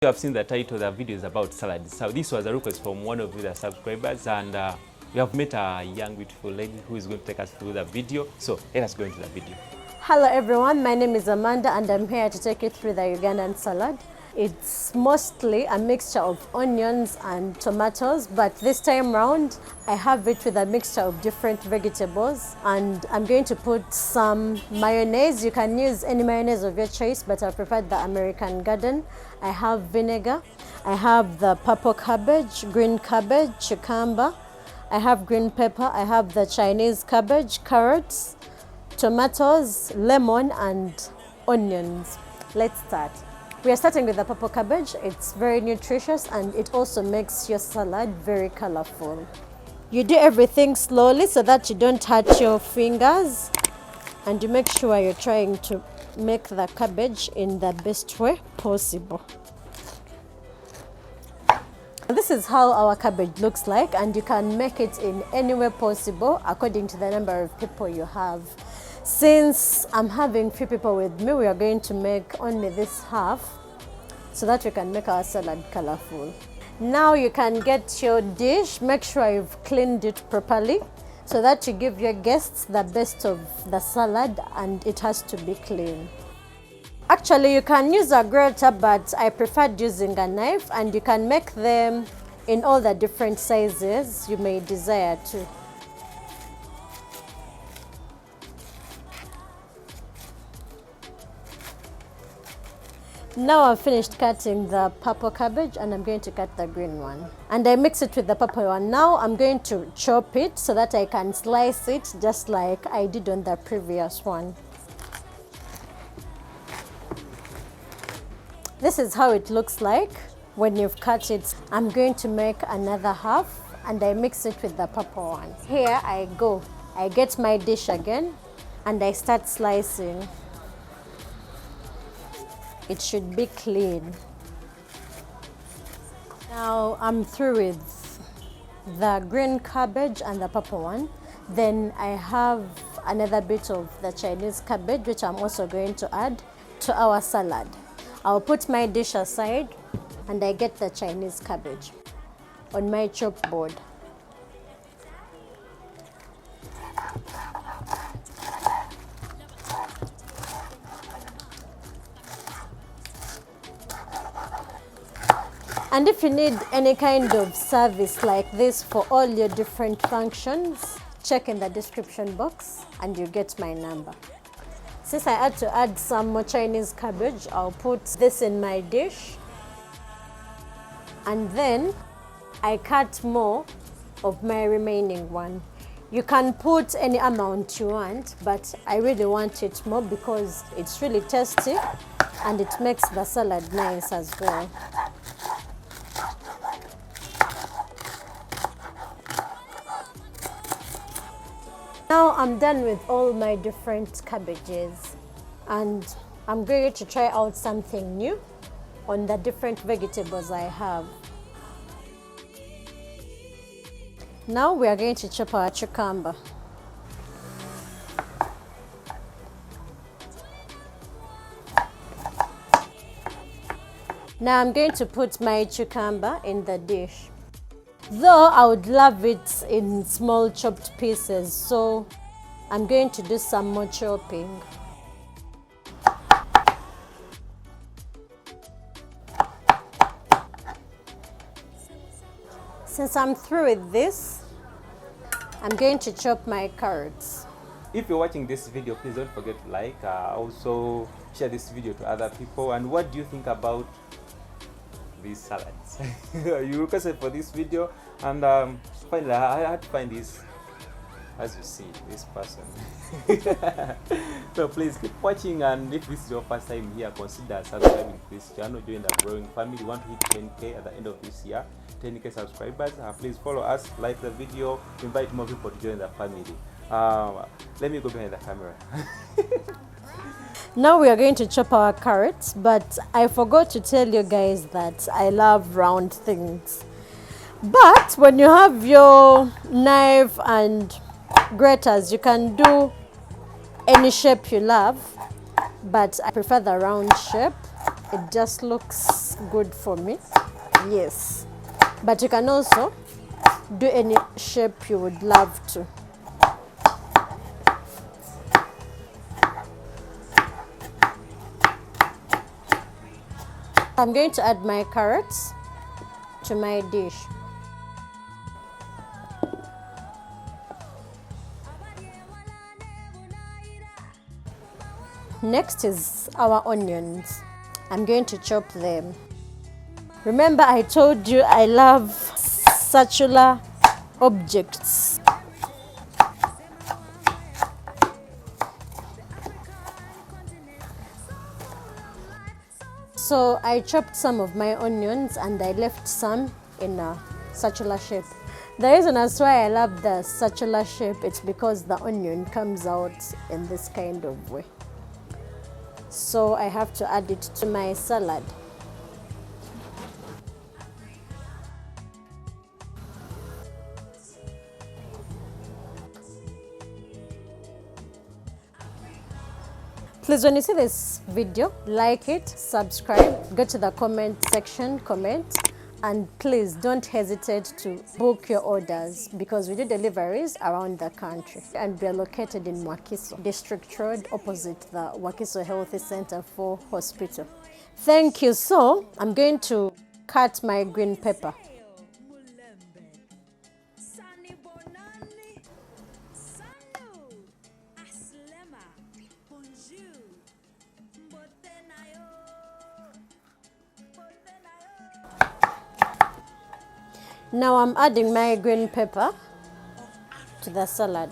You have seen the title, the video is about salad. So this was a request from one of the subscribers, and we have met a young beautiful lady who is going to take us through the video. So let us go into the video. Hello everyone, my name is Amanda and I'm here to take you through the Ugandan salad. It's mostly a mixture of onions and tomatoes, but this time round I have it with a mixture of different vegetables, and I'm going to put some mayonnaise. You can use any mayonnaise of your choice, but I prefer the American Garden. I have vinegar, I have the purple cabbage, green cabbage, cucumber, I have green pepper, I have the Chinese cabbage, carrots, tomatoes, lemon and onions. Let's start. We are starting with the purple cabbage. It's very nutritious and it also makes your salad very colorful. You do everything slowly so that you don't hurt your fingers, and you make sure you're trying to make the cabbage in the best way possible. This is how our cabbage looks like, and you can make it in any way possible according to the number of people you have. Since I'm having few people with me, we are going to make only this half so that we can make our salad colorful. Now you can get your dish. Make sure you've cleaned it properly so that you give your guests the best of the salad, and it has to be clean. Actually, you can use a grater, but I preferred using a knife, and you can make them in all the different sizes you may desire to. Now I've finished cutting the purple cabbage and I'm going to cut the green one. And I mix it with the purple one. Now I'm going to chop it so that I can slice it just like I did on the previous one. This is how it looks like when you've cut it. I'm going to make another half and I mix it with the purple one. Here I go. I get my dish again and I start slicing. It should be clean. Now I'm through with the green cabbage and the purple one. Then I have another bit of the Chinese cabbage, which I'm also going to add to our salad. I'll put my dish aside and I get the Chinese cabbage on my chop board. And if you need any kind of service like this for all your different functions, check in the description box and you get my number. Since I had to add some more Chinese cabbage, I'll put this in my dish. And then I cut more of my remaining one. You can put any amount you want, but I really want it more because it's really tasty and it makes the salad nice as well. Now I'm done with all my different cabbages, and I'm going to try out something new on the different vegetables I have. Now we are going to chop our cucumber. Now I'm going to put my cucumber in the dish. Though I would love it in small chopped pieces, so I'm going to do some more chopping. Since I'm through with this, I'm going to chop my carrots. If you're watching this video, please don't forget to like, also share this video to other people. And what do you think about these salads? You requested for this video, and finally I had to find this, as you see, this person. So please keep watching, and if this is your first time here, consider subscribing to this channel. Join the growing family. We want to hit 10K at the end of this year. 10K subscribers. Please follow us, like the video, invite more people to join the family. Let me go behind the camera. Now we are going to chop our carrots, but I forgot to tell you guys that I love round things. But when you have your knife and graters, you can do any shape you love, but I prefer the round shape. It just looks good for me. Yes, but you can also do any shape you would love to. I'm going to add my carrots to my dish. Next is our onions. I'm going to chop them. Remember I told you I love circular objects. So I chopped some of my onions and I left some in a circular shape. The reason as why I love the circular shape, it's because the onion comes out in this kind of way. So I have to add it to my salad. Please, when you see this video, like it, subscribe, go to the comment section, comment, and please don't hesitate to book your orders because we do deliveries around the country. And we are located in Wakiso District Road, opposite the Wakiso Healthy Center for Hospital. Thank you. So I'm going to cut my green pepper. Now I'm adding my green pepper to the salad.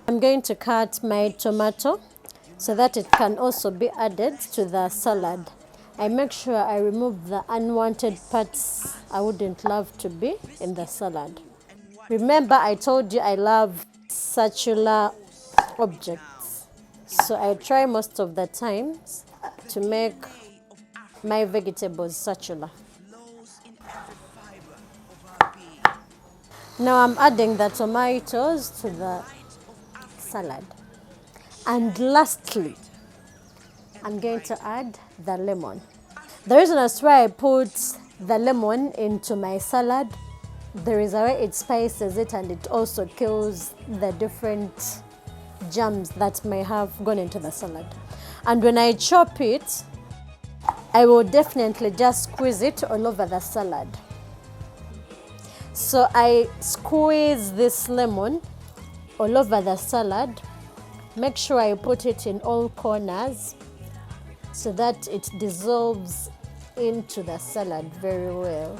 I'm going to cut my tomato so that it can also be added to the salad. I make sure I remove the unwanted parts I wouldn't love to be in the salad. Remember I told you I love circular objects. So I try most of the times to make my vegetables circular. Now I'm adding the tomatoes to the salad. And lastly, I'm going to add the lemon. The reason as why I put the lemon into my salad, there is a way it spices it and it also kills the different germs that may have gone into the salad. And when I chop it, I will definitely just squeeze it all over the salad. So I squeeze this lemon all over the salad. Make sure I put it in all corners so that it dissolves into the salad very well.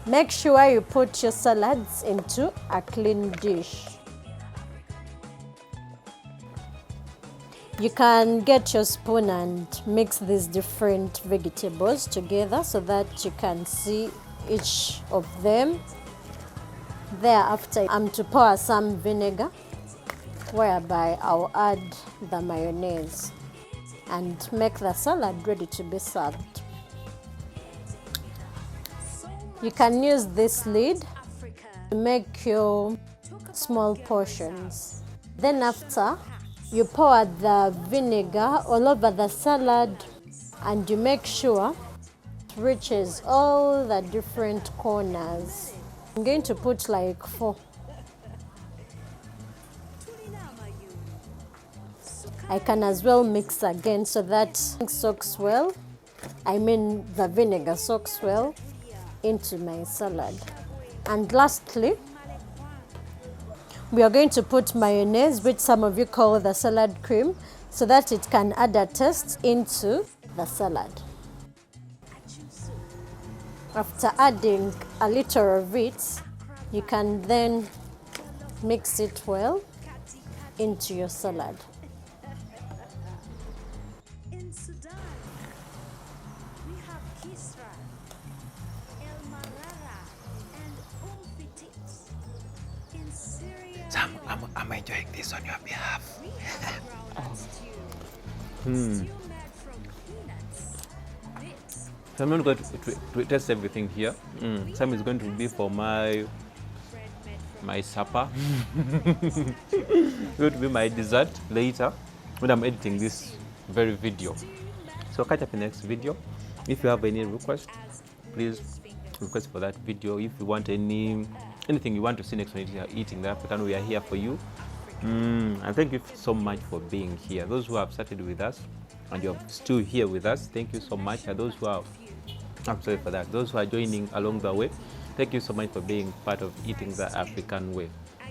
Make sure you put your salads into a clean dish. You can get your spoon and mix these different vegetables together so that you can see each of them. Thereafter, I'm to pour some vinegar, whereby I'll add the mayonnaise and make the salad ready to be served. You can use this lid to make your small portions. Then after, you pour the vinegar all over the salad and you make sure it reaches all the different corners. I'm going to put like 4. I can as well mix again so that it soaks well. The vinegar soaks well into my salad. And lastly, we are going to put mayonnaise, which some of you call the salad cream, so that it can add a taste into the salad. After adding a little of it, you can then mix it well into your salad. I'm enjoying this on your behalf. So I'm not going to test everything here. Some is going to be for my my supper. Going to be my dessert later when I'm editing this very video. So catch up in the next video. If you have any request, please request for that video. If you want anything you want to see next when you're eating the African, we are here for you. And thank you so much for being here. Those who have started with us and you're still here with us, thank you so much. And those who are, I'm sorry for that, those who are joining along the way, thank you so much for being part of eating the African way.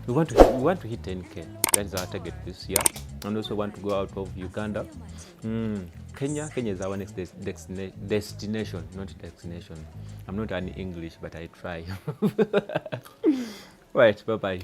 We want to hit 10K. That is our target this year, and also want to go out of Uganda. Kenya is our next destination, not destination. I'm not an English, but I try. Right, bye bye.